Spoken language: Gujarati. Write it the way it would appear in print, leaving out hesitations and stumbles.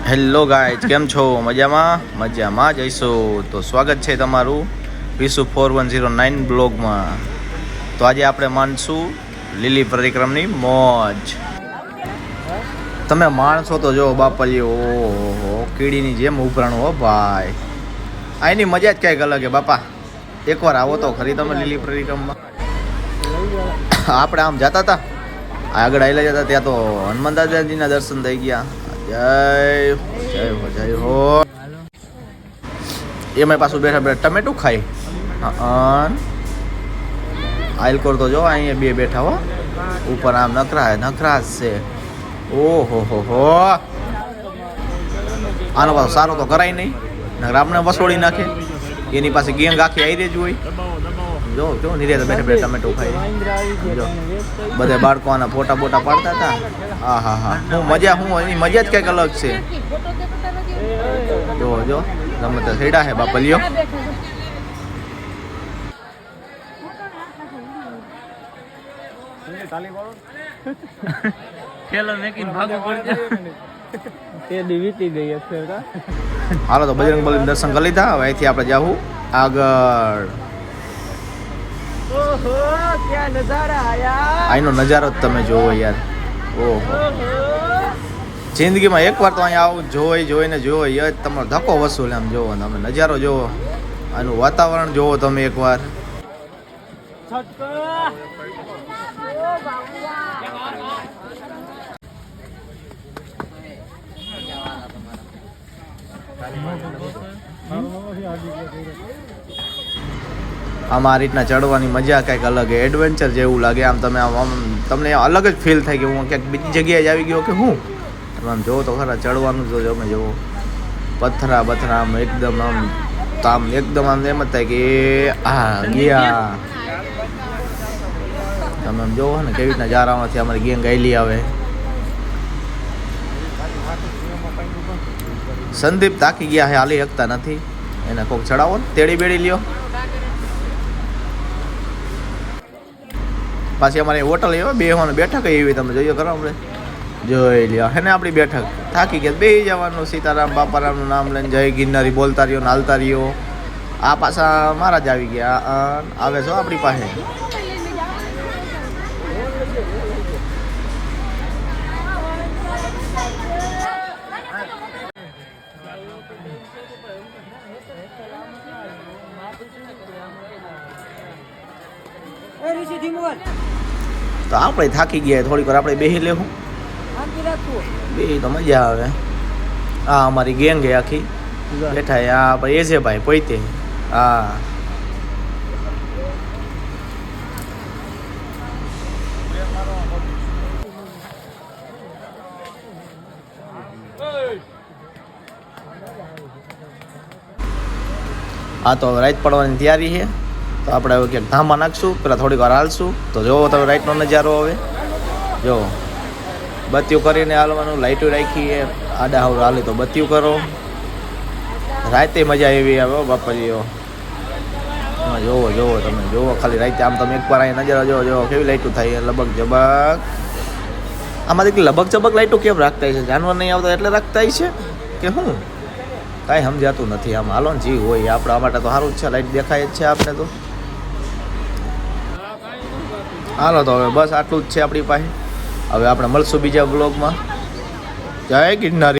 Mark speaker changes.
Speaker 1: હેલો ગાઈઝ, કેમ છો? મજામાં જઈશું. તો સ્વાગત છે તમારું વિશુ 4109 બ્લોગમાં. તો આજે આપણે માનશું લીલી પરિક્રમની મોજ. તમે માણસો તો જો બાપલીઓ, ઓહો કીડીની જેમ ઉભરાણું હો ભાઈ. આ એની મજા જ કંઈક અલગ હે બાપા. એકવાર આવો તો ખરી તમે લીલી પરિક્રમમાં. આપણે આમ જતા હતા, આગળ આવેલા જતા ત્યાં તો હનુમાન દાદાજીના દર્શન થઈ ગયા. જય હો. એમાં પાછું બેઠા બેઠા ટમેટું ખાઈ. આઈલકોર તો જો અહીંયા બે બેઠા હો ઉપર. આમ નખરા છે. ઓહો હો. આનો પાછો સારો તો કરાય નહીં, રામને વસોડી નાખે. એની પાસે ગેંગ આખી આવી જ હોય. જો જો નીરે બેઠા બેઠા ટમેટું ખાઈ. જો બધા બાળકો આના ફોટા બોટા પાડતા હતા. હા એની મજા જ કંઈક અલગ છે. જો તમે તો છેડા હે બાપલીઓ. હાલો તો બજરંગ બલી દર્શન કરી લીધા. હવે અહીંથી આપણે જાવું આગળ. અહીંનો નજારો જ તમે જોવો યાર. ઓહો, જિંદગીમાં એકવાર તો અહીંયા આવું જોઈને જ તમારો ધક્કો વસૂલ. એમ જોવો તમે નજારો જોવો, આનું વાતાવરણ જોવો તમે એકવાર. આમ આ રીતના ચડવાની મજા કંઈક અલગ, એડવેન્ચર જેવું લાગે. આમ તમે આમ તમને અલગ જ ફીલ થાય કે હું ક્યાંક બીજી જગ્યાએ જ આવી ગયો કે હું. આમ જોવો તો ખરા ચડવાનું તો તમે જોવો, પથ્થરા આમ એકદમ આમ એકદમ આમ એમ જ થાય કે ગયા. તમે આમ જોવો ને કેવી રીતના જારામાંથી અમારી ગેંગ આવેલી આવે. સંદીપ તાકી ગયા હે, હાલી શકતા નથી. એને કોક ચડાવો ને, તેડી બેડી લ્યો. પાછી અમારે હોટલ એવા બેહવાનું બેઠક એવી તમે જોઈએ કરો. આપણે જોઈ લ્યો હે ને આપણી બેઠક. થાકી ગયા બેસી જવાનું, સીતારામ બાપારામનું નામ લઈને જય ગિરનારી બોલતા રહ્યો ને હાલતા રહ્યો. આ પાછા મારા જ આવી ગયા, આવે છો આપણી પાસે. તો આપણે થાકી ગયા, થોડીક વાર આપણે બેસી લેવું. બે તો મજા આવે. હા અમારી ગેંગ હે આખી બેઠા. આ ભાઈ એ છે ભાઈ પોઈતે. હા હા તો હવે રાઈત પડવાની તૈયારી છે. તો આપણે હવે ક્યાંક ધામા નાખશું, પેલા થોડીક વાર હાલશું. તો જોવો તમે રાઈટનો નજારો. હવે જો બત્તીઓ કરીને હાલવાનું, લાઇટો રાખી આડા હાવ હાલી તો બત્તીઓ કરો. રાતે મજા એવી આવે બાપાજીઓ. જોવો તમે જોવો ખાલી રાતે. આમ તમે એકવાર અહીંયા નજારો જોવો કેવી લાઇટો થાય લબક જબક. આમાંથી લબક જબક લાઇટો કેમ રાખતા છે? જાનવર નહીં આવતા એટલે રાખતા છે કે શું? કાંઈ સમજાતું નથી. આમ હાલો ને જીવ હોય આપણા માટે તો સારું જ છે, લાઇટ દેખાય જ છે આપણે તો. હાલો તો હવે બસ આટલું જ છે આપણી પાસે. હવે આપણે મળશું બીજા બ્લોગમાં. જય ગિરનારી.